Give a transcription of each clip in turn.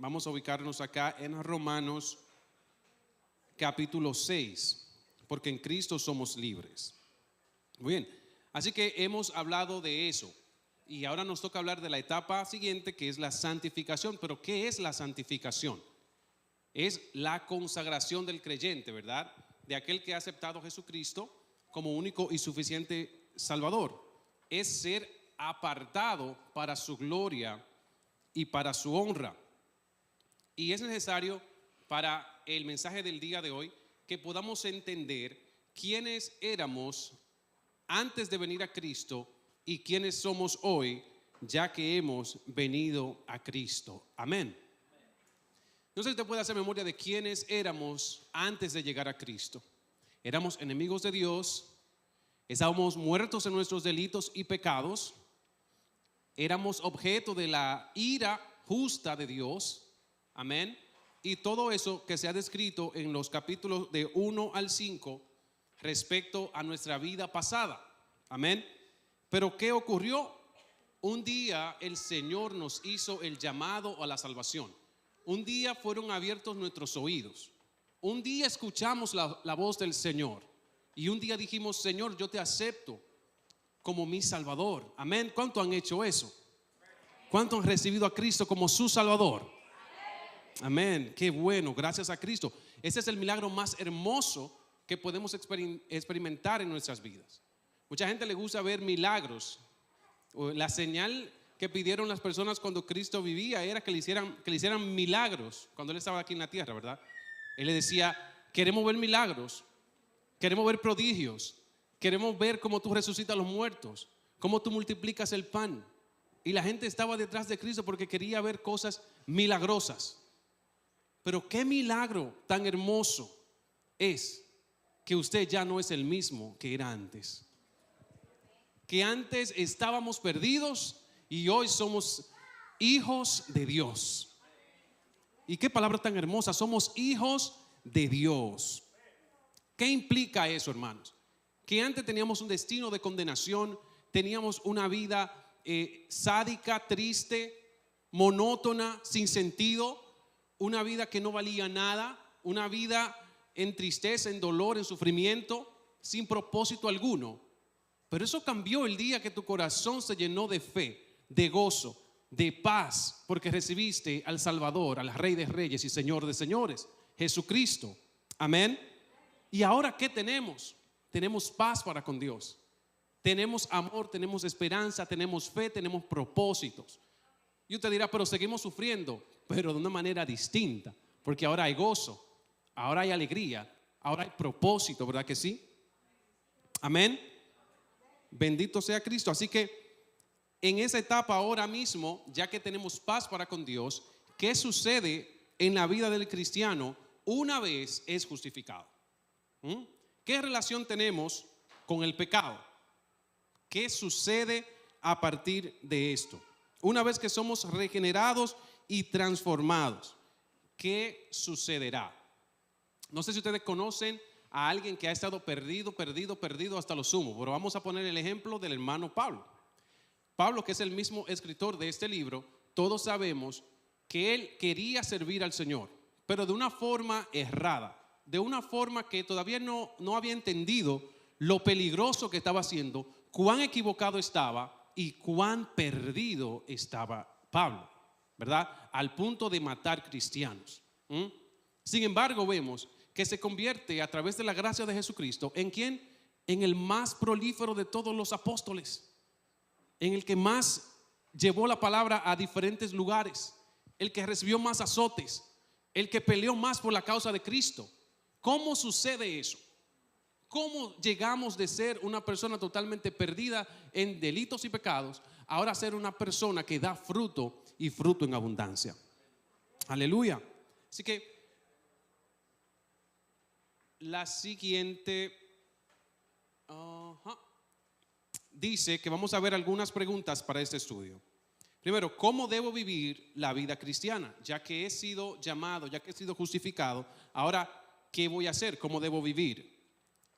Vamos a ubicarnos acá en Romanos capítulo 6, porque en Cristo somos libres. Muy bien, así que hemos hablado de eso y ahora nos toca hablar de la etapa siguiente, que es la santificación. Pero ¿qué es la santificación? Es la consagración del creyente, ¿verdad? De aquel que ha aceptado a Jesucristo como único y suficiente Salvador. Es ser apartado para su gloria y para su honra. Y es necesario para el mensaje del día de hoy que podamos entender quiénes éramos antes de venir a Cristo y quiénes somos hoy ya que hemos venido a Cristo. Amén. No sé si usted puede hacer memoria de quiénes éramos antes de llegar a Cristo. Éramos enemigos de Dios, estábamos muertos en nuestros delitos y pecados, éramos objeto de la ira justa de Dios. Amén. Y todo eso que se ha descrito en los capítulos de 1 al 5 respecto a nuestra vida pasada. Amén. Pero ¿qué ocurrió? Un día el Señor nos hizo el llamado a la salvación. Un día fueron abiertos nuestros oídos. Un día escuchamos la voz del Señor. Y un día dijimos: Señor, yo te acepto como mi Salvador. Amén. ¿Cuánto han hecho eso? ¿Cuánto han recibido a Cristo como su Salvador? Amén, qué bueno, gracias a Cristo. Ese es el milagro más hermoso que podemos experimentar en nuestras vidas. Mucha gente le gusta ver milagros. La señal que pidieron las personas cuando Cristo vivía era que le hicieran milagros cuando Él estaba aquí en la tierra, ¿verdad? Él le decía: queremos ver milagros, queremos ver prodigios, queremos ver cómo tú resucitas a los muertos, cómo tú multiplicas el pan. Y la gente estaba detrás de Cristo porque quería ver cosas milagrosas. Pero qué milagro tan hermoso es que usted ya no es el mismo que era antes. Que antes estábamos perdidos y hoy somos hijos de Dios. Y qué palabra tan hermosa, somos hijos de Dios. ¿Qué implica eso, hermanos? Que antes teníamos un destino de condenación, teníamos una vida sádica, triste, monótona, sin sentido. Una vida que no valía nada, una vida en tristeza, en dolor, en sufrimiento, sin propósito alguno. Pero eso cambió el día que tu corazón se llenó de fe, de gozo, de paz, porque recibiste al Salvador, al Rey de Reyes y Señor de Señores, Jesucristo. Amén. Y ahora, ¿qué tenemos? Tenemos paz para con Dios. Tenemos amor, tenemos esperanza, tenemos fe, tenemos propósitos. Y usted dirá: pero seguimos sufriendo. Pero de una manera distinta, porque ahora hay gozo, ahora hay alegría, ahora hay propósito, ¿verdad que sí? Amén. Bendito sea Cristo. Así que en esa etapa ahora mismo, ya que tenemos paz para con Dios, ¿qué sucede en la vida del cristiano una vez es justificado? ¿Qué relación tenemos con el pecado? ¿Qué sucede a partir de esto? Una vez que somos regenerados y transformados, ¿qué sucederá? No sé si ustedes conocen a alguien que ha estado perdido hasta lo sumo, pero vamos a poner el ejemplo del hermano Pablo. Pablo, que es el mismo escritor de este libro, todos sabemos que él quería servir al Señor, pero de una forma errada, de una forma que todavía no había entendido lo peligroso que estaba haciendo, cuán equivocado estaba y cuán perdido estaba Pablo, ¿verdad? Al punto de matar cristianos. Sin embargo, vemos que se convierte a través de la gracia de Jesucristo ¿en quién? En el más prolífero de todos los apóstoles, en el que más llevó la palabra a diferentes lugares, el que recibió más azotes, el que peleó más por la causa de Cristo. ¿Cómo sucede eso? ¿Cómo llegamos de ser una persona totalmente perdida en delitos y pecados ahora a ser una persona que da fruto y fruto en abundancia? Aleluya. Así que la siguiente dice que vamos a ver algunas preguntas para este estudio. Primero, ¿cómo debo vivir la vida cristiana? Ya que he sido llamado, ya que he sido justificado, ahora, ¿qué voy a hacer? ¿Cómo debo vivir?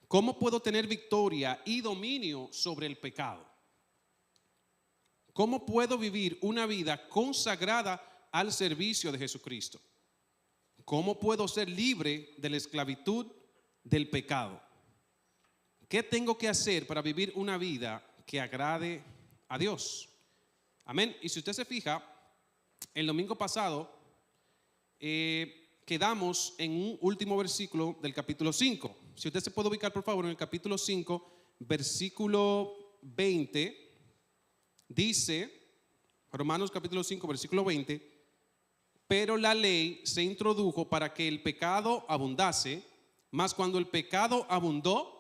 ¿Cómo puedo tener victoria y dominio sobre el pecado? ¿Cómo puedo vivir una vida consagrada al servicio de Jesucristo. ¿Cómo puedo ser libre de la esclavitud del pecado? ¿Qué tengo que hacer para vivir una vida que agrade a Dios? Amén. Y si usted se fija, el domingo pasado quedamos en un último versículo del capítulo 5. Si usted se puede ubicar, por favor, en el capítulo 5, versículo 20, dice, Romanos capítulo 5, versículo 20, pero la ley se introdujo para que el pecado abundase, mas cuando el pecado abundó,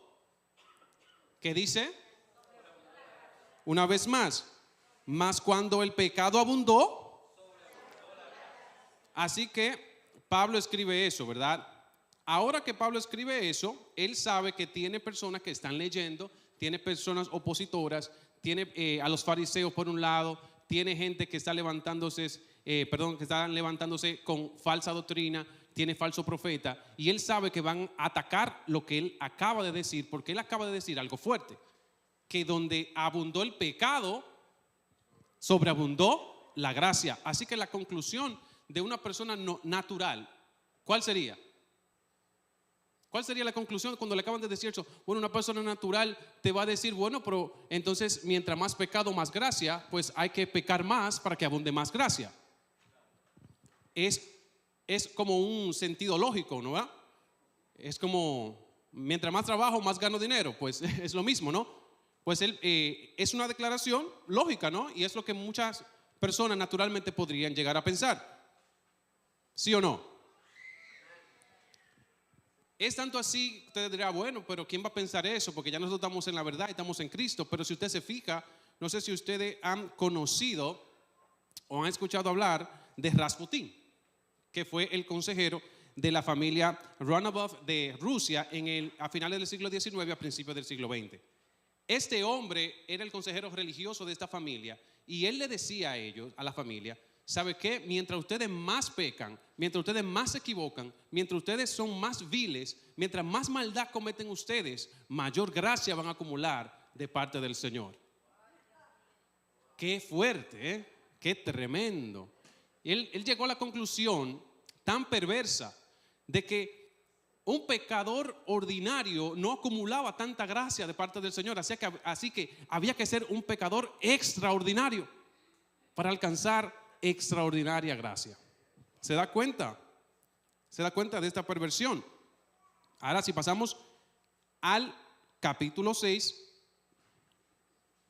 ¿qué dice? Una vez más, mas cuando el pecado abundó, así que Pablo escribe eso, ¿verdad? Ahora que Pablo escribe eso, él sabe que tiene personas que están leyendo, tiene personas opositoras, tiene a los fariseos por un lado, tiene gente que está levantándose, que están levantándose con falsa doctrina, tiene falso profeta, y él sabe que van a atacar lo que él acaba de decir, porque él acaba de decir algo fuerte, que donde abundó el pecado, sobreabundó la gracia. Así que la conclusión de una persona natural, ¿cuál sería? ¿Cuál sería la conclusión cuando le acaban de decir eso? Bueno, una persona natural te va a decir, bueno, pero entonces mientras más pecado, más gracia, pues hay que pecar más para que abunde más gracia. Es como un sentido lógico, ¿no? ¿Verdad? Es como, mientras más trabajo, más gano dinero, pues es lo mismo, ¿no? Pues es una declaración lógica, ¿no? Y es lo que muchas personas naturalmente podrían llegar a pensar. ¿Sí o no? Es tanto así, usted dirá, bueno, pero ¿quién va a pensar eso? Porque ya nosotros estamos en la verdad y estamos en Cristo. Pero si usted se fija, no sé si ustedes han conocido o han escuchado hablar de Rasputín, que fue el consejero de la familia Romanov de Rusia a finales del siglo XIX, a principios del siglo XX. Este hombre era el consejero religioso de esta familia y él le decía a ellos, a la familia, ¿sabe qué? Mientras ustedes más pecan, mientras ustedes más se equivocan, mientras ustedes son más viles, mientras más maldad cometen ustedes, mayor gracia van a acumular de parte del Señor. Qué fuerte, ¿eh? Qué tremendo. Él llegó a la conclusión tan perversa de que un pecador ordinario no acumulaba tanta gracia de parte del Señor, así que había que ser un pecador extraordinario para alcanzar extraordinaria gracia. ¿Se da cuenta? ¿Se da cuenta de esta perversión? Ahora, si pasamos al capítulo 6,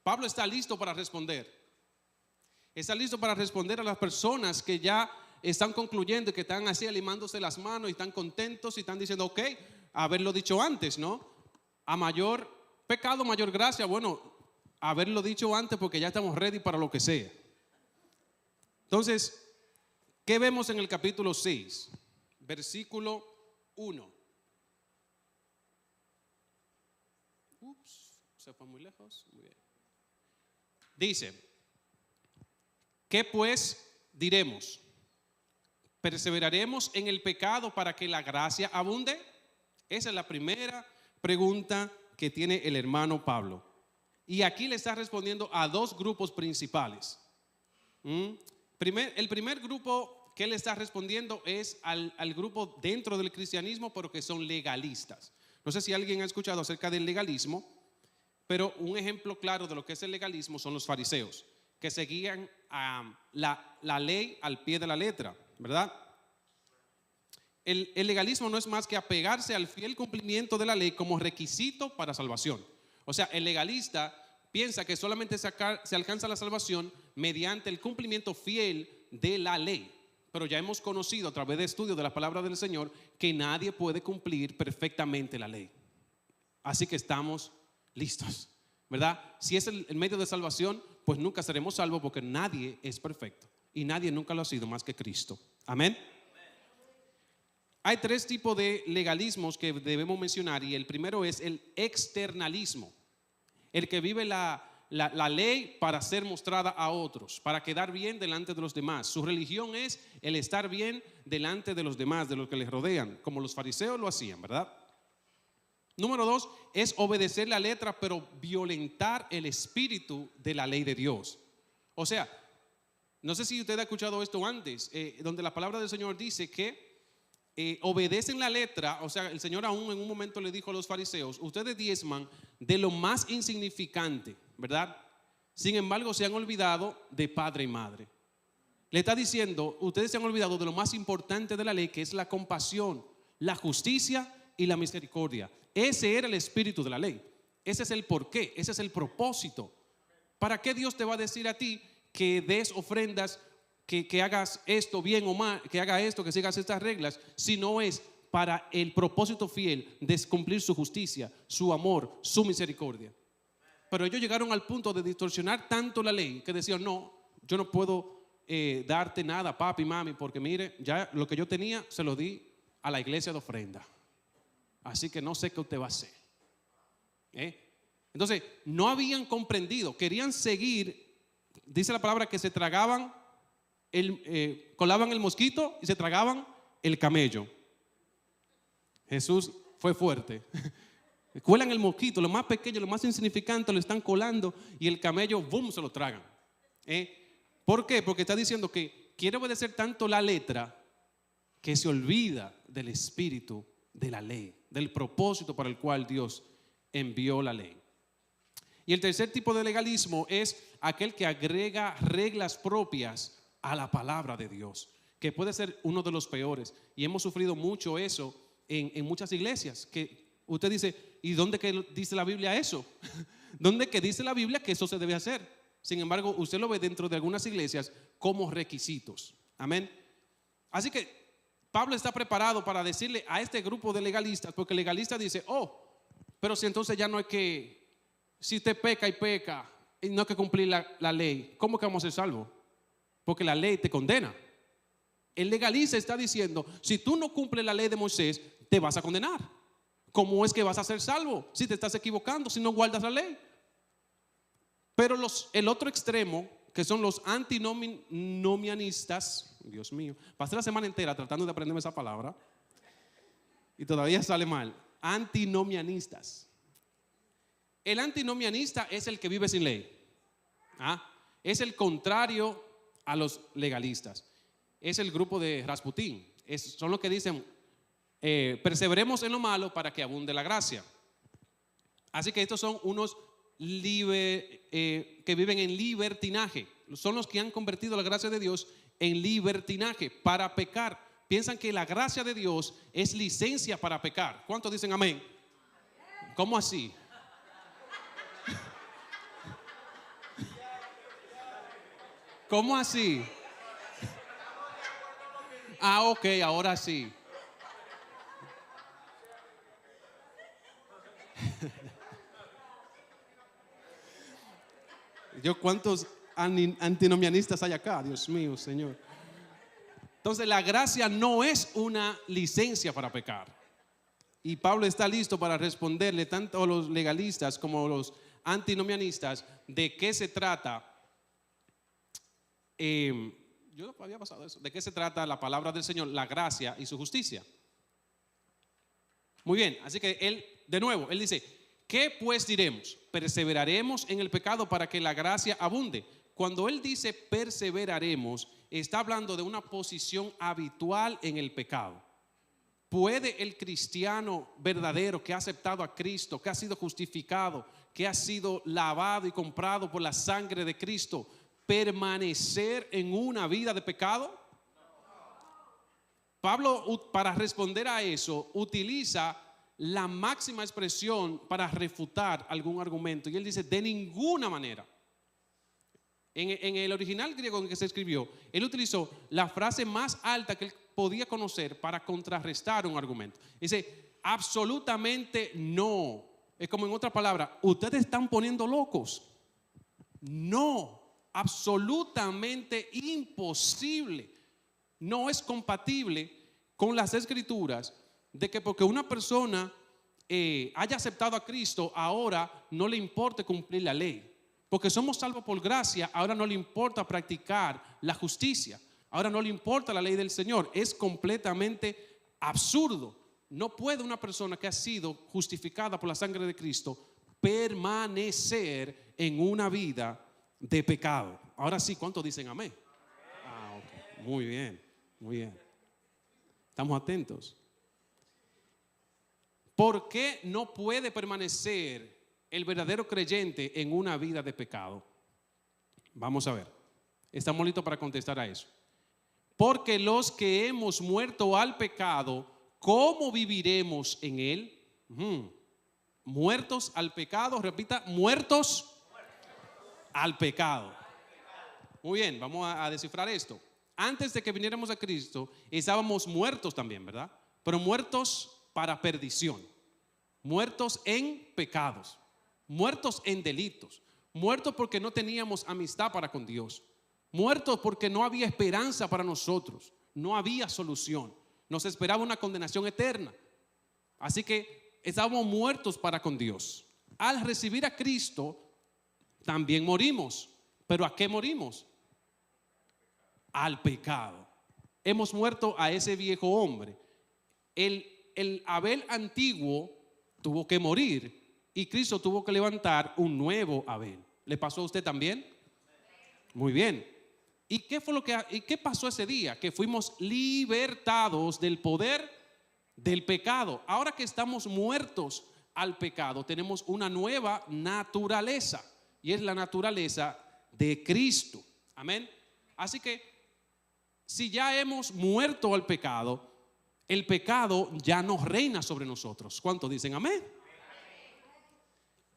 Pablo está listo para responder. Está listo para responder a las personas que ya están concluyendo, que están así alimándose las manos y están contentos y están diciendo, ok, haberlo dicho antes, ¿no? A mayor pecado, mayor gracia. Bueno, haberlo dicho antes porque ya estamos ready para lo que sea. Entonces, ¿qué vemos en el capítulo 6? Versículo 1. Se fue muy lejos. Muy bien. Dice, ¿qué pues diremos? ¿Perseveraremos en el pecado para que la gracia abunde? Esa es la primera pregunta que tiene el hermano Pablo. Y aquí le está respondiendo a dos grupos principales. El primer grupo que él está respondiendo es al grupo dentro del cristianismo, pero que son legalistas. No sé si alguien ha escuchado acerca del legalismo, pero un ejemplo claro de lo que es el legalismo son los fariseos, que seguían la ley al pie de la letra, ¿verdad? El legalismo no es más que apegarse al fiel cumplimiento de la ley como requisito para salvación. O sea, el legalista piensa que solamente se alcanza la salvación mediante el cumplimiento fiel de la ley. Pero ya hemos conocido a través de estudios de la palabra del Señor que nadie puede cumplir perfectamente la ley. Así que estamos listos, ¿verdad? Si es el medio de salvación, pues nunca seremos salvos porque nadie es perfecto y nadie nunca lo ha sido más que Cristo. Amén. Hay tres tipos de legalismos que debemos mencionar y el primero es el externalismo, el que vive la ley para ser mostrada a otros, para quedar bien delante de los demás. Su religión es el estar bien delante de los demás, de los que les rodean, como los fariseos lo hacían, ¿verdad? Número 2 es obedecer la letra, pero violentar el espíritu de la ley de Dios. O sea, No sé si usted ha escuchado esto antes, donde la palabra del Señor dice que obedecen la letra. O sea, el Señor aún en un momento le dijo a los fariseos: ustedes diezman de lo más insignificante, ¿verdad? Sin embargo, se han olvidado de padre y madre. Le está diciendo: ustedes se han olvidado de lo más importante de la ley, que es la compasión, la justicia y la misericordia. Ese era el espíritu de la ley. Ese es el porqué, ese es el propósito. ¿Para qué Dios te va a decir a ti que des ofrendas, que hagas esto bien o mal, que haga esto, que sigas estas reglas, si no es para el propósito fiel de cumplir su justicia, su amor, su misericordia? Pero ellos llegaron al punto de distorsionar tanto la ley que decían: no, yo no puedo darte nada, papi, mami, porque mire, ya lo que yo tenía se lo di a la iglesia de ofrenda, así que no sé qué usted va a hacer. Entonces no habían comprendido, querían seguir. Dice la palabra que se tragaban colaban el mosquito y se tragaban el camello. Jesús fue fuerte. Cuelan el mosquito, lo más pequeño, lo más insignificante, lo están colando, y el camello, boom, se lo tragan. ¿Por qué? Porque está diciendo que quiere obedecer tanto la letra que se olvida del espíritu de la ley, del propósito para el cual Dios envió la ley. Y el tercer tipo de legalismo es aquel que agrega reglas propias a la palabra de Dios, que puede ser uno de los peores. Y hemos sufrido mucho eso en muchas iglesias, que usted dice: ¿y dónde que dice la Biblia eso? ¿Dónde que dice la Biblia que eso se debe hacer? Sin embargo, usted lo ve dentro de algunas iglesias como requisitos. Amén. Así que Pablo está preparado para decirle a este grupo de legalistas, porque el legalista dice: oh, pero si entonces ya no hay que, si usted peca y peca y no hay que cumplir la ley, ¿cómo que vamos a ser salvos? Porque la ley te condena. El legalista está diciendo: si tú no cumples la ley de Moisés, te vas a condenar. ¿Cómo es que vas a ser salvo si te estás equivocando, si no guardas la ley? Pero el otro extremo, que son los antinomianistas, Dios mío, pasé la semana entera tratando de aprenderme esa palabra y todavía sale mal. Antinomianistas. El antinomianista es el que vive sin ley. Es el contrario a los legalistas. Es el grupo de Rasputín. Son los que dicen: perseveremos en lo malo para que abunde la gracia. Así que estos son unos que viven en libertinaje. Son los que han convertido la gracia de Dios en libertinaje para pecar. Piensan que la gracia de Dios es licencia para pecar. ¿Cuántos dicen amén? ¿Cómo así? ¿Cómo así? Ok, ahora sí. ¿Cuántos antinomianistas hay acá? Dios mío, Señor. Entonces, la gracia no es una licencia para pecar. Y Pablo está listo para responderle tanto a los legalistas como a los antinomianistas de qué se trata. Yo había pasado eso. ¿De qué se trata la palabra del Señor, la gracia y su justicia? Muy bien, así que él, de nuevo, él dice: ¿qué pues diremos? ¿Perseveraremos en el pecado para que la gracia abunde? Cuando él dice perseveraremos, está hablando de una posición habitual en el pecado. ¿Puede el cristiano verdadero que ha aceptado a Cristo, que ha sido justificado, que ha sido lavado y comprado por la sangre de Cristo, permanecer en una vida de pecado? Pablo, para responder a eso, utiliza la máxima expresión para refutar algún argumento, y él dice: de ninguna manera. En el original griego en que se escribió, él utilizó la frase más alta que él podía conocer para contrarrestar un argumento. Dice: absolutamente no. Es como, en otra palabra, ustedes están poniendo locos. No, absolutamente imposible. No es compatible con las escrituras de que porque una persona haya aceptado a Cristo, ahora no le importe cumplir la ley. Porque somos salvos por gracia, ahora no le importa practicar la justicia, ahora no le importa la ley del Señor. Es completamente absurdo. No puede una persona que ha sido justificada por la sangre de Cristo permanecer en una vida de pecado. Ahora sí, ¿cuántos dicen amén? Muy bien, muy bien. Estamos atentos. ¿Por qué no puede permanecer el verdadero creyente en una vida de pecado? Vamos a ver. Estamos listos para contestar a eso. Porque los que hemos muerto al pecado, ¿cómo viviremos en él? Muertos al pecado, repita, muertos al pecado. Muy bien, vamos a descifrar esto. Antes de que viniéramos a Cristo, estábamos muertos también, ¿verdad? Pero muertos para perdición, muertos en pecados, muertos en delitos, muertos porque no teníamos amistad para con Dios, muertos porque no había esperanza para nosotros, no había solución, nos esperaba una condenación eterna. Así que estábamos muertos para con Dios. Al recibir a Cristo, también morimos. ¿Pero a qué morimos? Al pecado. Hemos muerto a ese viejo hombre. El Abel antiguo tuvo que morir y Cristo tuvo que levantar un nuevo Abel. ¿Le pasó a usted también? Muy bien. ¿Y qué pasó ese día? Que fuimos libertados del poder del pecado. Ahora que estamos muertos al pecado, tenemos una nueva naturaleza y es la naturaleza de Cristo. Amén. Así que si ya hemos muerto al pecado, el pecado ya no reina sobre nosotros. ¿Cuántos dicen amén?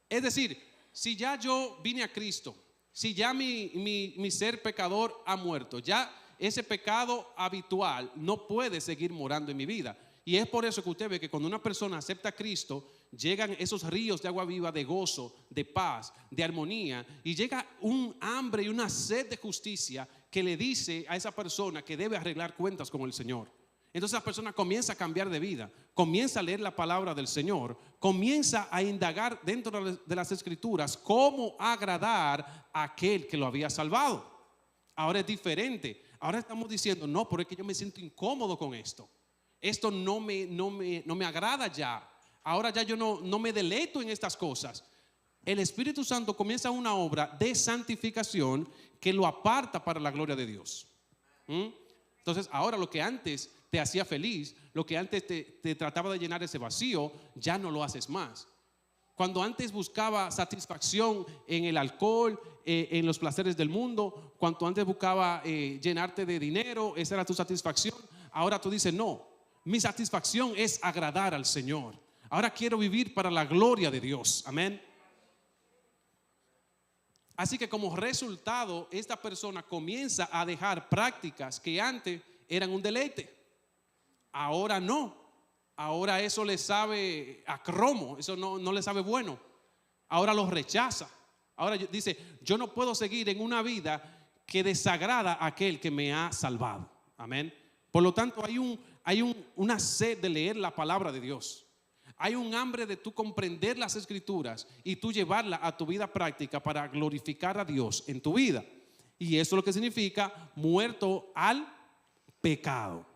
Es decir, si ya yo vine a Cristo, si ya mi ser pecador ha muerto, ya ese pecado habitual no puede seguir morando en mi vida. Y es por eso que usted ve que cuando una persona acepta a Cristo, llegan esos ríos de agua viva, de gozo, de paz, de armonía, y llega un hambre y una sed de justicia que le dice a esa persona que debe arreglar cuentas con el Señor. Entonces la persona comienza a cambiar de vida, comienza a leer la palabra del Señor, comienza a indagar dentro de las Escrituras cómo agradar a aquel que lo había salvado. Ahora es diferente. Ahora estamos diciendo, no, pero es que yo me siento incómodo con esto. Esto no me agrada ya. Ahora ya yo no me deleito en estas cosas. El Espíritu Santo comienza una obra de santificación que lo aparta para la gloria de Dios. Entonces ahora lo que antes te hacía feliz, lo que antes te trataba de llenar ese vacío, ya no lo haces más. Cuando antes buscaba satisfacción en el alcohol, en los placeres del mundo, cuando antes buscaba llenarte de dinero, esa era tu satisfacción. Ahora tú dices, no, mi satisfacción es agradar al Señor. Ahora quiero vivir para la gloria de Dios. Amén. Así que como resultado, esta persona comienza a dejar prácticas que antes eran un deleite. Ahora no. Ahora eso le sabe a cromo, eso no le sabe bueno. Ahora lo rechaza. Ahora dice, yo no puedo seguir en una vida que desagrada a aquel que me ha salvado. Amén. Por lo tanto, hay una sed de leer la palabra de Dios. Hay un hambre de tú comprender las Escrituras y tú llevarla a tu vida práctica para glorificar a Dios en tu vida. Y eso es lo que significa muerto al pecado.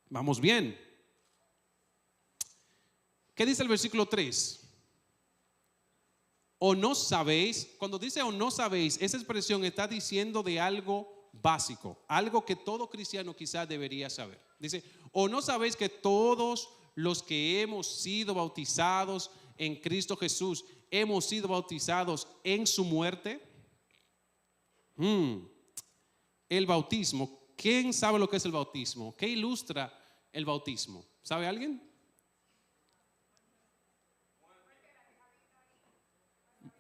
Vamos bien. ¿Qué dice el versículo 3? O no sabéis, cuando dice o no sabéis, esa expresión está diciendo de algo básico, algo que todo cristiano quizás debería saber. Dice, o no sabéis que todos los que hemos sido bautizados en Cristo Jesús, hemos sido bautizados en su muerte. El bautismo, ¿quién sabe lo que es el bautismo? ¿Qué ilustra el bautismo? ¿Sabe alguien?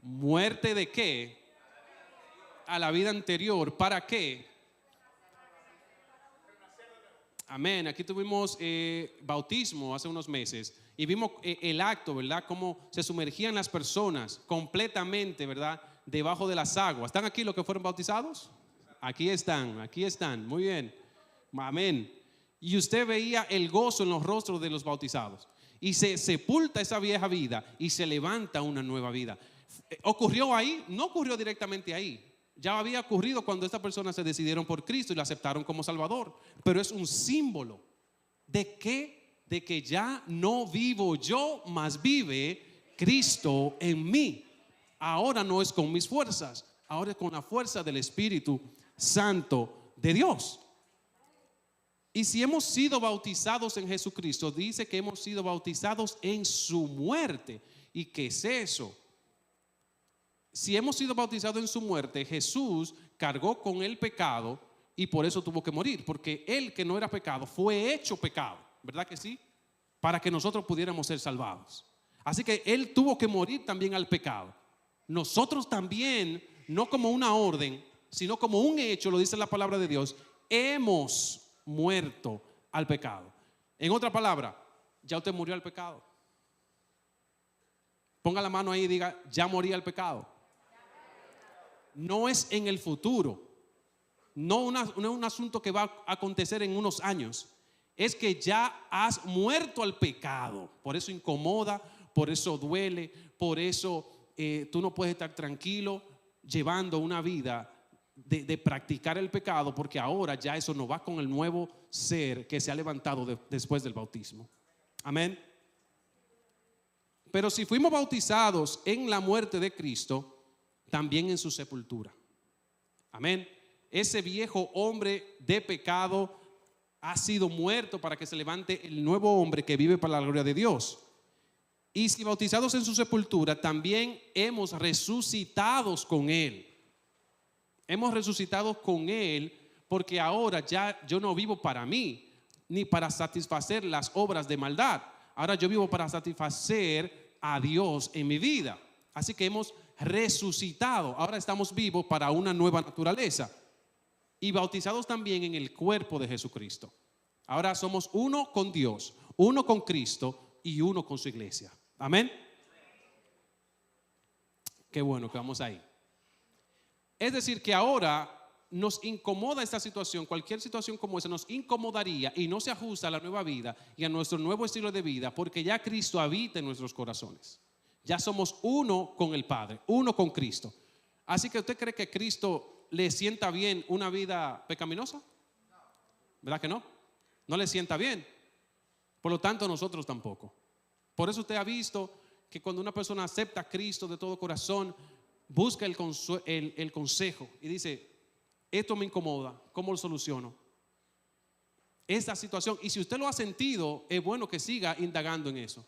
¿Muerte de qué? A la vida anterior. ¿Para qué? Amén. Aquí tuvimos bautismo hace unos meses y vimos el acto, ¿verdad? Cómo se sumergían las personas completamente, ¿verdad? Debajo de las aguas. ¿Están aquí los que fueron bautizados? Aquí están. Muy bien. Amén. Y usted veía el gozo en los rostros de los bautizados. Y se sepulta esa vieja vida y se levanta una nueva vida. ¿Ocurrió ahí? No ocurrió directamente ahí. Ya había ocurrido cuando estas personas se decidieron por Cristo y lo aceptaron como Salvador. Pero es un símbolo de que ya no vivo yo, mas vive Cristo en mí. Ahora no es con mis fuerzas, ahora es con la fuerza del Espíritu Santo de Dios. Y si hemos sido bautizados en Jesucristo, dice que hemos sido bautizados en su muerte. ¿Y qué es eso? Si hemos sido bautizados en su muerte, Jesús cargó con el pecado y por eso tuvo que morir, porque él, que no era pecado, fue hecho pecado, ¿verdad que sí? Para que nosotros pudiéramos ser salvados. Así que él tuvo que morir también al pecado. Nosotros también, no como una orden, sino como un hecho, lo dice la palabra de Dios, hemos muerto al pecado. En otra palabra, ya usted murió al pecado. Ponga la mano ahí y diga, ya morí al pecado. No es en el futuro, no es un asunto que va a acontecer en unos años. Es que ya has muerto al pecado. Por eso incomoda, por eso duele, por eso tú no puedes estar tranquilo llevando una vida de practicar el pecado, porque ahora ya eso no va con el nuevo ser que se ha levantado después del bautismo. Amén. Pero si fuimos bautizados en la muerte de Cristo, también en su sepultura. Amén. Ese viejo hombre de pecado ha sido muerto para que se levante el nuevo hombre que vive para la gloria de Dios. Y si bautizados en su sepultura, también hemos resucitados con él. Hemos resucitado con él porque ahora ya yo no vivo para mí, ni para satisfacer las obras de maldad. Ahora yo vivo para satisfacer a Dios en mi vida. Así que hemos resucitado. Ahora estamos vivos para una nueva naturaleza. Y bautizados también en el cuerpo de Jesucristo. Ahora somos uno con Dios, uno con Cristo y uno con su iglesia. Amén. Qué bueno que vamos ahí. Es decir, que ahora nos incomoda esta situación, cualquier situación como esa nos incomodaría y no se ajusta a la nueva vida y a nuestro nuevo estilo de vida, porque ya Cristo habita en nuestros corazones. Ya somos uno con el Padre, uno con Cristo. Así que ¿usted cree que Cristo le sienta bien una vida pecaminosa? ¿Verdad que no? No le sienta bien. Por lo tanto, nosotros tampoco. Por eso usted ha visto que cuando una persona acepta a Cristo de todo corazón, busca el consejo y dice, esto me incomoda, ¿cómo lo soluciono? Esta situación, y si usted lo ha sentido, es bueno que siga indagando en eso.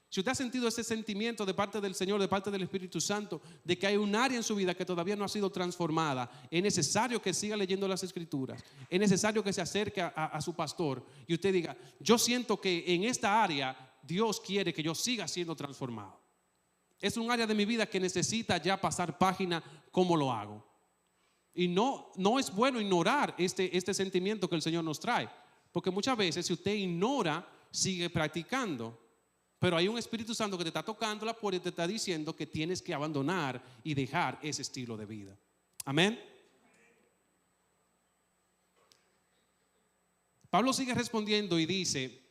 Si usted ha sentido ese sentimiento de parte del Señor, de parte del Espíritu Santo, de que hay un área en su vida que todavía no ha sido transformada, es necesario que siga leyendo las Escrituras, es necesario que se acerque a su pastor y usted diga, yo siento que en esta área Dios quiere que yo siga siendo transformado. Es un área de mi vida que necesita ya pasar página. ¿Cómo lo hago? Y no es bueno ignorar este sentimiento que el Señor nos trae, porque muchas veces si usted ignora, sigue practicando. Pero hay un Espíritu Santo que te está tocando la puerta y te está diciendo que tienes que abandonar y dejar ese estilo de vida. Amén. Pablo sigue respondiendo y dice,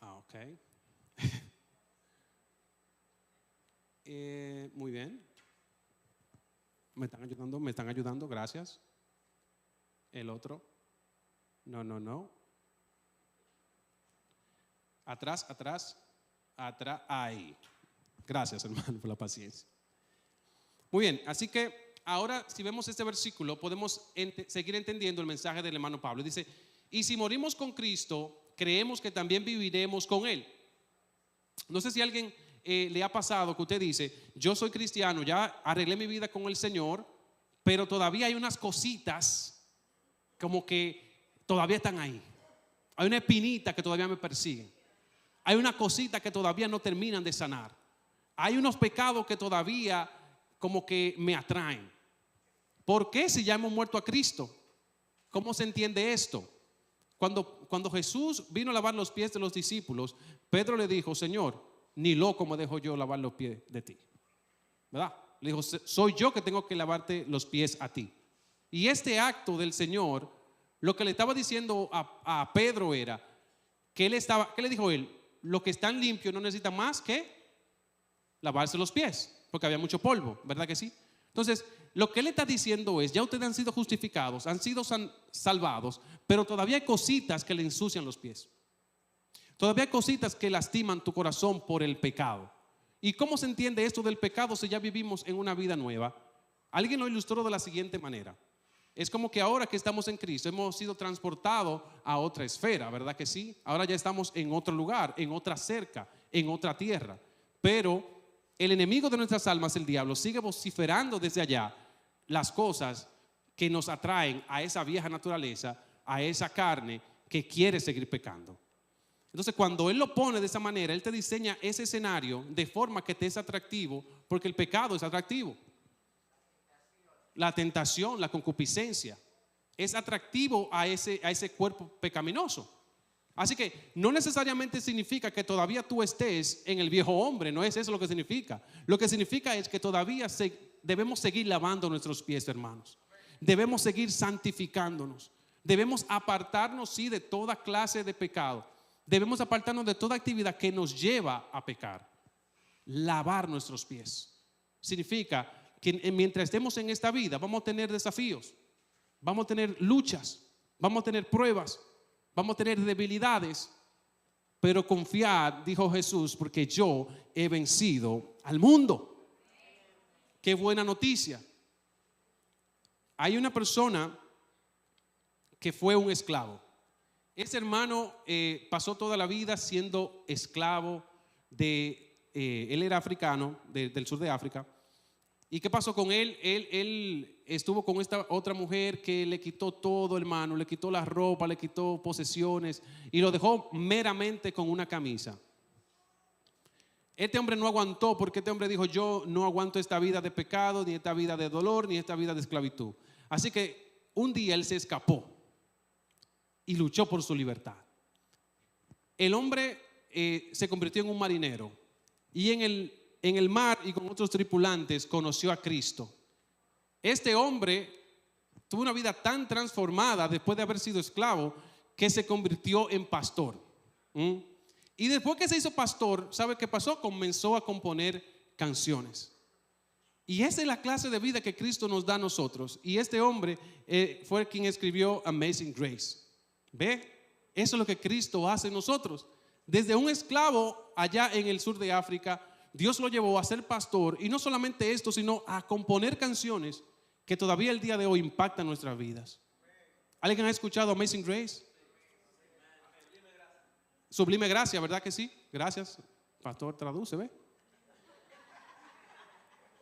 ok. Muy bien. Me están ayudando, gracias. El otro. No. Atrás, ahí. Gracias, hermano, por la paciencia. Muy bien, así que ahora si vemos este versículo podemos seguir entendiendo el mensaje del hermano Pablo. Dice, y si morimos con Cristo, creemos que también viviremos con Él. No sé si a alguien le ha pasado que usted dice, yo soy cristiano, ya arreglé mi vida con el Señor, pero todavía hay unas cositas como que todavía están ahí. Hay una espinita que todavía me persiguen. Hay una cosita que todavía no terminan de sanar. Hay unos pecados que todavía como que me atraen. ¿Por qué si ya hemos muerto a Cristo? ¿Cómo se entiende esto? Cuando Jesús vino a lavar los pies de los discípulos, Pedro le dijo, Señor, ni loco me dejo yo lavar los pies de ti. ¿Verdad? Le dijo, soy yo que tengo que lavarte los pies a ti. Y este acto del Señor, lo que le estaba diciendo a Pedro era que ¿qué le dijo él? Los que están limpios no necesitan más que lavarse los pies, porque había mucho polvo, ¿verdad que sí? Entonces, lo que él está diciendo es, ya ustedes han sido justificados, han sido salvados, pero todavía hay cositas que le ensucian los pies. Todavía hay cositas que lastiman tu corazón por el pecado. ¿Y cómo se entiende esto del pecado si ya vivimos en una vida nueva? Alguien lo ilustró de la siguiente manera. Es como que ahora que estamos en Cristo hemos sido transportados a otra esfera, ¿verdad que sí? Ahora ya estamos en otro lugar, en otra cerca, en otra tierra. Pero el enemigo de nuestras almas, el diablo, sigue vociferando desde allá las cosas que nos atraen a esa vieja naturaleza, a esa carne que quiere seguir pecando. Entonces, cuando Él lo pone de esa manera, Él te diseña ese escenario de forma que te es atractivo, porque el pecado es atractivo. La tentación, la concupiscencia, es atractivo a ese cuerpo pecaminoso. Así que no necesariamente significa que todavía tú estés en el viejo hombre, no es eso lo que significa. Lo que significa es que todavía debemos seguir lavando nuestros pies, hermanos. Debemos seguir santificándonos. Debemos apartarnos, sí, de toda clase de pecado. Debemos apartarnos de toda actividad que nos lleva a pecar. Lavar nuestros pies significa que mientras estemos en esta vida vamos a tener desafíos, vamos a tener luchas, vamos a tener pruebas, vamos a tener debilidades, pero confiad, dijo Jesús, porque yo he vencido al mundo. Qué buena noticia. Hay una persona que fue un esclavo. Ese hermano pasó toda la vida siendo esclavo él era africano, del sur de África. ¿Y qué pasó con él? Él estuvo con esta otra mujer que le quitó todo, hermano, le quitó la ropa, le quitó posesiones y lo dejó meramente con una camisa. Este hombre no aguantó, porque este hombre dijo: yo no aguanto esta vida de pecado, ni esta vida de dolor, ni esta vida de esclavitud. Así que un día él se escapó y luchó por su libertad. El hombre se convirtió en un marinero y en el mar y con otros tripulantes conoció a Cristo. Este hombre tuvo una vida tan transformada después de haber sido esclavo que se convirtió en pastor. Y después que se hizo pastor, ¿sabe qué pasó? Comenzó a componer canciones. Y esa es la clase de vida que Cristo nos da a nosotros. Y este hombre fue quien escribió Amazing Grace. ¿Ve? Eso es lo que Cristo hace en nosotros. Desde un esclavo allá en el sur de África, Dios lo llevó a ser pastor, y no solamente esto, sino a componer canciones que todavía el día de hoy impactan nuestras vidas. ¿Alguien ha escuchado Amazing Grace? Sublime Gracia, ¿verdad que sí? Gracias, pastor, traduce, ¿ve?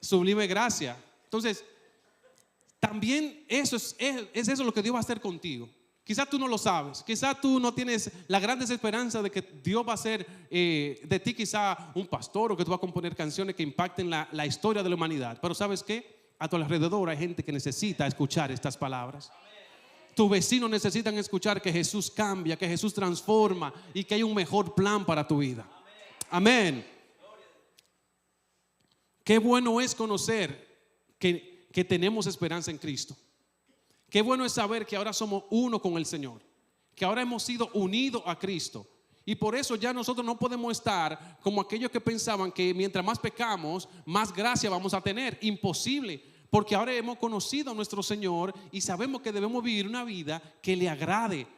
Sublime Gracia. Entonces, también eso es eso lo que Dios va a hacer contigo. Quizás tú no lo sabes, quizás tú no tienes la gran desesperanza de que Dios va a hacer de ti quizá un pastor, o que tú vas a componer canciones que impacten la historia de la humanidad. Pero ¿sabes qué? A tu alrededor hay gente que necesita escuchar estas palabras. Tus vecinos necesitan escuchar que Jesús cambia, que Jesús transforma y que hay un mejor plan para tu vida. Amén. Qué bueno es conocer que tenemos esperanza en Cristo. Qué bueno es saber que ahora somos uno con el Señor, que ahora hemos sido unidos a Cristo. Y por eso ya nosotros no podemos estar como aquellos que pensaban que mientras más pecamos, más gracia vamos a tener. Imposible, porque ahora hemos conocido a nuestro Señor y sabemos que debemos vivir una vida que le agrade.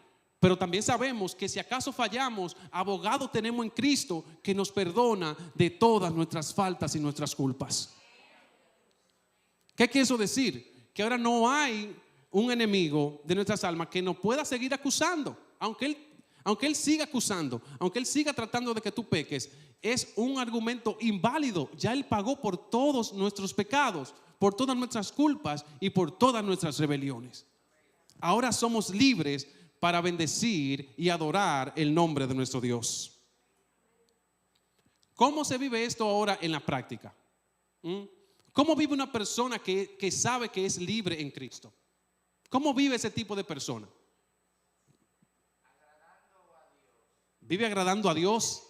Pero también sabemos que si acaso fallamos, abogado tenemos en Cristo que nos perdona de todas nuestras faltas y nuestras culpas. ¿Qué quiere eso decir? Que ahora no hay un enemigo de nuestras almas que nos pueda seguir acusando. Aunque él siga acusando, aunque él siga tratando de que tú peques, es un argumento inválido. Ya él pagó por todos nuestros pecados, por todas nuestras culpas y por todas nuestras rebeliones. Ahora somos libres para bendecir y adorar el nombre de nuestro Dios. ¿Cómo se vive esto ahora en la práctica? ¿Cómo vive una persona que sabe que es libre en Cristo? ¿Cómo vive ese tipo de persona? Vive agradando a Dios.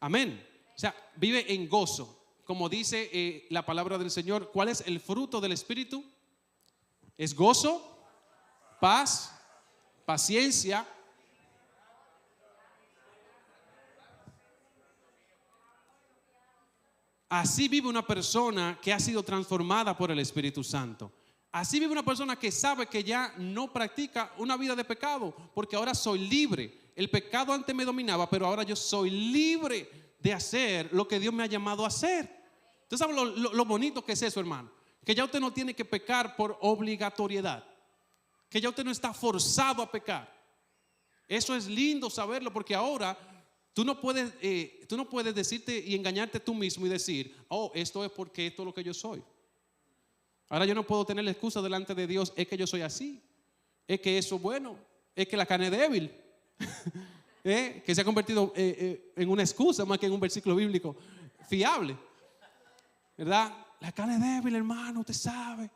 Amén. O sea, vive en gozo. Como dice la palabra del Señor, ¿cuál es el fruto del Espíritu? Es gozo, paz, paciencia. Así vive una persona que ha sido transformada por el Espíritu Santo. Así vive una persona que sabe que ya no practica una vida de pecado, porque ahora soy libre. El pecado antes me dominaba, pero ahora yo soy libre de hacer lo que Dios me ha llamado a hacer. ¿Usted sabe lo bonito que es eso, hermano? Que ya usted no tiene que pecar por obligatoriedad, que ya usted no está forzado a pecar. Eso es lindo saberlo, porque ahora tú no puedes decirte y engañarte tú mismo y decir, oh, esto es porque esto es lo que yo soy. Ahora yo no puedo tener la excusa delante de Dios, es que yo soy así, es que eso es bueno, es que la carne es débil. Que se ha convertido en una excusa más que en un versículo bíblico fiable, ¿verdad? La carne es débil, hermano, usted sabe.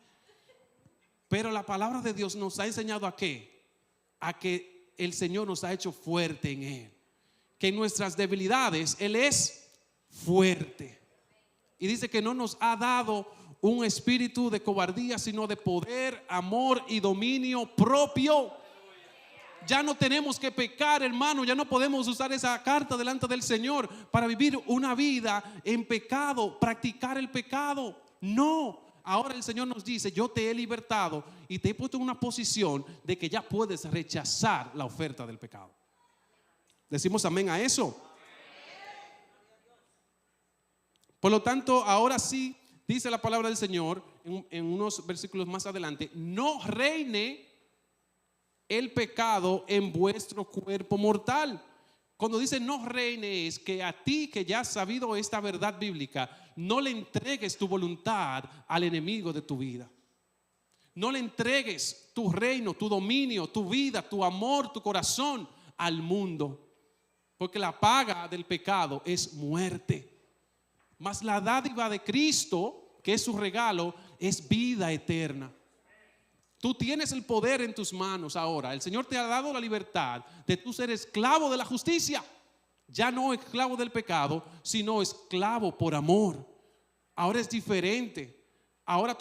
Pero la palabra de Dios nos ha enseñado ¿a qué? A que el Señor nos ha hecho fuerte en Él, que en nuestras debilidades Él es fuerte. Y dice que no nos ha dado un espíritu de cobardía, sino de poder, amor y dominio propio. Ya no tenemos que pecar, hermano. Ya no podemos usar esa carta delante del Señor para vivir una vida en pecado, practicar el pecado. No, ahora el Señor nos dice, yo te he libertado y te he puesto en una posición de que ya puedes rechazar la oferta del pecado. ¿Decimos amén a eso? Por lo tanto, ahora sí, dice la palabra del Señor en unos versículos más adelante, no reine el pecado en vuestro cuerpo mortal. Cuando dice no reine, es que a ti que ya has sabido esta verdad bíblica, no le entregues tu voluntad al enemigo de tu vida. No le entregues tu reino, tu dominio, tu vida, tu amor, tu corazón al mundo, porque la paga del pecado es muerte. Mas la dádiva de Cristo, que es su regalo, es vida eterna. Tú tienes el poder en tus manos ahora. El Señor te ha dado la libertad de tú ser esclavo de la justicia. Ya no esclavo del pecado, sino esclavo por amor. Ahora es diferente. Ahora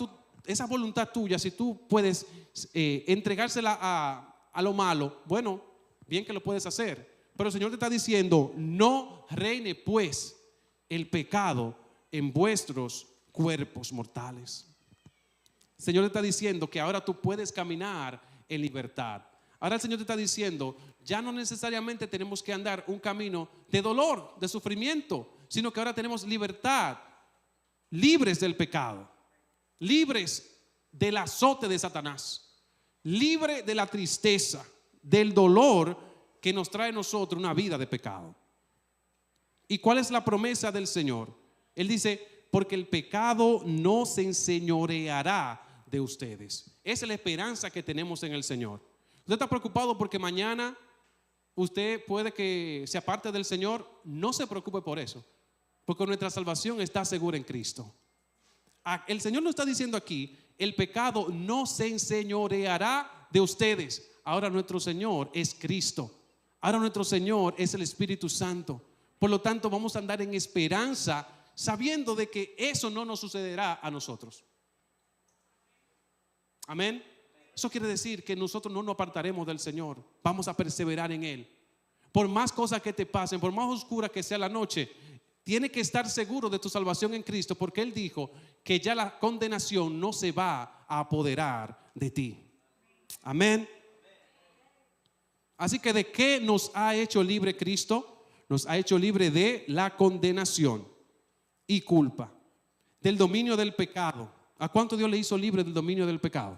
esa voluntad tuya, si tú puedes entregársela a lo malo, bueno, bien que lo puedes hacer. Pero el Señor te está diciendo, no reine pues el pecado en vuestros cuerpos mortales. El Señor te está diciendo que ahora tú puedes caminar en libertad. Ahora el Señor te está diciendo, ya no necesariamente tenemos que andar un camino de dolor, de sufrimiento, sino que ahora tenemos libertad, libres del pecado, libres del azote de Satanás, libre de la tristeza, del dolor que nos trae a nosotros una vida de pecado. ¿Y cuál es la promesa del Señor? Él dice, porque el pecado no se enseñoreará de ustedes. Esa es la esperanza que tenemos en el Señor. Usted está preocupado porque mañana usted puede que se aparte del Señor. No se preocupe por eso, porque nuestra salvación está segura en Cristo. El Señor nos está diciendo aquí, el pecado no se enseñoreará de ustedes. Ahora nuestro Señor es Cristo. Ahora nuestro Señor es el Espíritu Santo. Por lo tanto, vamos a andar en esperanza, sabiendo de que eso no nos sucederá a nosotros. Amén. Eso quiere decir que nosotros no nos apartaremos del Señor. Vamos a perseverar en Él. Por más cosas que te pasen, por más oscura que sea la noche, tienes que estar seguro de tu salvación en Cristo, porque Él dijo que ya la condenación no se va a apoderar de ti. Amén. Así que ¿de qué nos ha hecho libre Cristo? Nos ha hecho libre de la condenación y culpa, del dominio del pecado. ¿A cuánto Dios le hizo libre del dominio del pecado?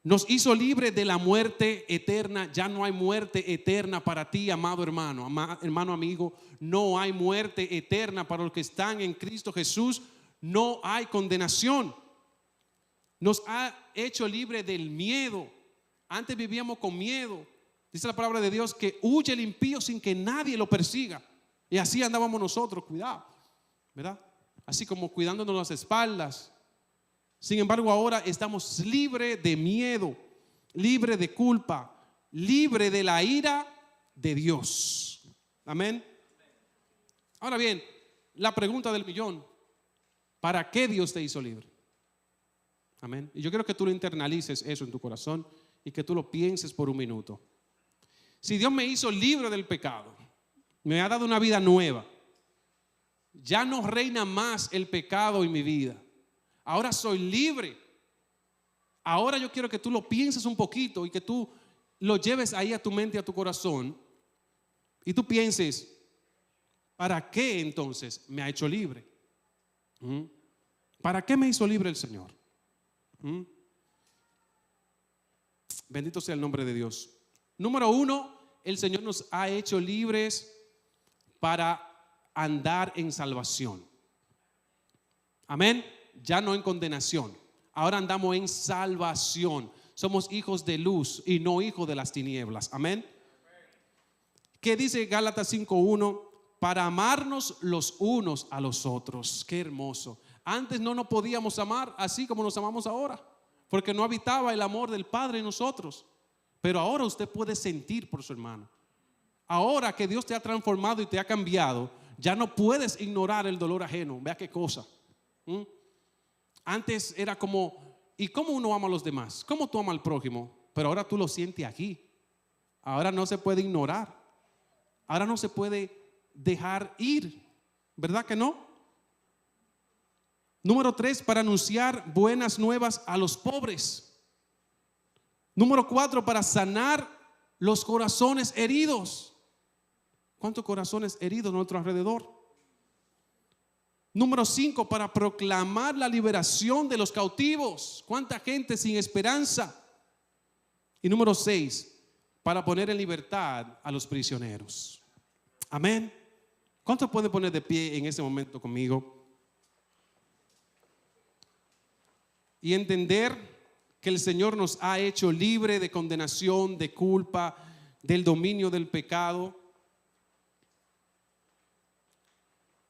Nos hizo libre de la muerte eterna. Ya no hay muerte eterna para ti, amado hermano, hermano amigo. No hay muerte eterna para los que están en Cristo Jesús. No hay condenación. Nos ha hecho libre del miedo. Antes vivíamos con miedo. Dice la palabra de Dios que huye el impío sin que nadie lo persiga. Y así andábamos nosotros, cuidado, ¿verdad? Así como cuidándonos las espaldas. Sin embargo, ahora estamos libres de miedo, libres de culpa, libres de la ira de Dios. Amén. Ahora bien, la pregunta del millón: ¿para qué Dios te hizo libre? Amén. Y yo quiero que tú lo internalices eso en tu corazón y que tú lo pienses por un minuto. Si Dios me hizo libre del pecado, me ha dado una vida nueva, ya no reina más el pecado en mi vida. Ahora soy libre. Ahora yo quiero que tú lo pienses un poquito y que tú lo lleves ahí a tu mente y a tu corazón Y tú pienses, ¿para qué entonces me ha hecho libre? ¿Para qué me hizo libre el Señor? Bendito sea el nombre de Dios. Número uno, el Señor nos ha hecho libres para andar en salvación. Amén. Ya no en condenación. Ahora andamos en salvación. Somos hijos de luz y no hijos de las tinieblas. Amén. ¿Qué dice Gálatas 5:1? Para amarnos los unos a los otros. Qué hermoso. Antes no nos podíamos amar así como nos amamos ahora, porque no habitaba el amor del Padre en nosotros. Pero ahora usted puede sentir por su hermano. Ahora que Dios te ha transformado y te ha cambiado, ya no puedes ignorar el dolor ajeno. Vea qué cosa. Antes era como, ¿y cómo uno ama a los demás? ¿Cómo tú amas al prójimo? Pero ahora tú lo sientes aquí. Ahora no se puede ignorar. Ahora no se puede dejar ir. ¿Verdad que no? Número 3, para anunciar buenas nuevas a los pobres. Número 4, para sanar los corazones heridos. ¿Cuántos corazones heridos a nuestro alrededor? Número 5, para proclamar la liberación de los cautivos. ¿Cuánta gente sin esperanza? Y número 6, para poner en libertad a los prisioneros. Amén. ¿Cuántos pueden poner de pie en ese momento conmigo? Y entender que el Señor nos ha hecho libre de condenación, de culpa, del dominio del pecado.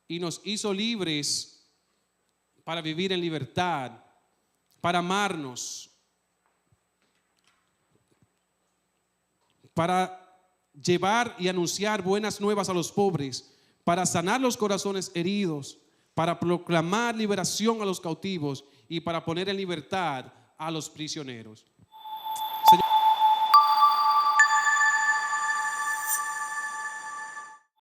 Y nos hizo libres para vivir en libertad, para amarnos, para llevar y anunciar buenas nuevas a los pobres, para sanar los corazones heridos, para proclamar liberación a los cautivos y para poner en libertad a los prisioneros.